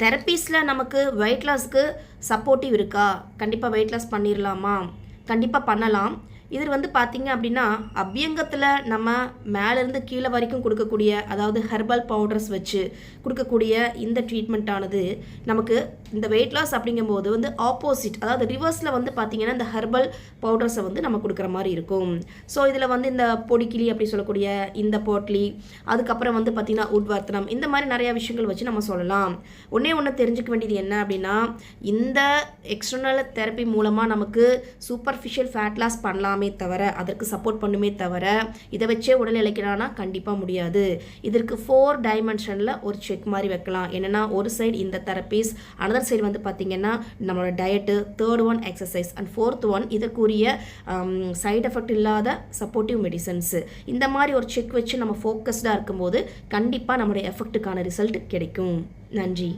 தெரப்பீஸில் நமக்கு wait லாஸ்க்கு supportive இருக்கா? கண்டிப்பாக வெயிட் லாஸ் பண்ணிடலாமா? கண்டிப்பாக பண்ணலாம். இது பார்த்தீங்க அப்படின்னா, அபியங்கத்தில் நம்ம மேலேருந்து கீழே வரைக்கும் கொடுக்கக்கூடிய, அதாவது ஹெர்பல் பவுடர்ஸ் வச்சு கொடுக்கக்கூடிய இந்த ட்ரீட்மெண்ட் ஆனது நமக்கு இந்த வெயிட் லாஸ் அப்படிங்கும்போது ஆப்போசிட், அதாவது ரிவர்ஸில் பார்த்தீங்கன்னா இந்த ஹெர்பல் பவுடர்ஸை நம்ம கொடுக்குற மாதிரி இருக்கும். ஸோ இதில் இந்த பொடிக்கிளி அப்படி சொல்லக்கூடிய இந்த போட்லி, அதுக்கப்புறம் பார்த்தீங்கன்னா உட்வர்த்தனம், இந்த மாதிரி நிறையா விஷயங்கள் வச்சு நம்ம சொல்லலாம். ஒன்று தெரிஞ்சுக்க வேண்டியது என்ன அப்படின்னா, இந்த எக்ஸ்டர்னல் தெரப்பி மூலமாக நமக்கு சூப்பர்ஃபிஷியல் ஃபேட் லாஸ் பண்ணலாம் தவிர, அதற்கு சப்போர்ட் பண்ணுமே தவிர, இதை வச்சே உடல் இழைக்கிறானா கண்டிப்பாக முடியாது. இதற்கு 4 டைமென்ஷனில் ஒரு செக் மாதிரி வைக்கலாம். என்னன்னா, ஒரு சைடு இந்த தெரப்பீஸ், அனதர் சைடு பார்த்தீங்கன்னா நம்மளோட diet, third one exercise, and fourth one இதற்குரிய சைடு எஃபெக்ட் இல்லாத சப்போர்ட்டிவ் மெடிசன்ஸ். இந்த மாதிரி ஒரு செக் வச்சு நம்ம ஃபோக்கஸ்டாக இருக்கும்போது கண்டிப்பாக நம்மளுடைய எஃபெக்ட்டுக்கான ரிசல்ட் கிடைக்கும். நன்றி.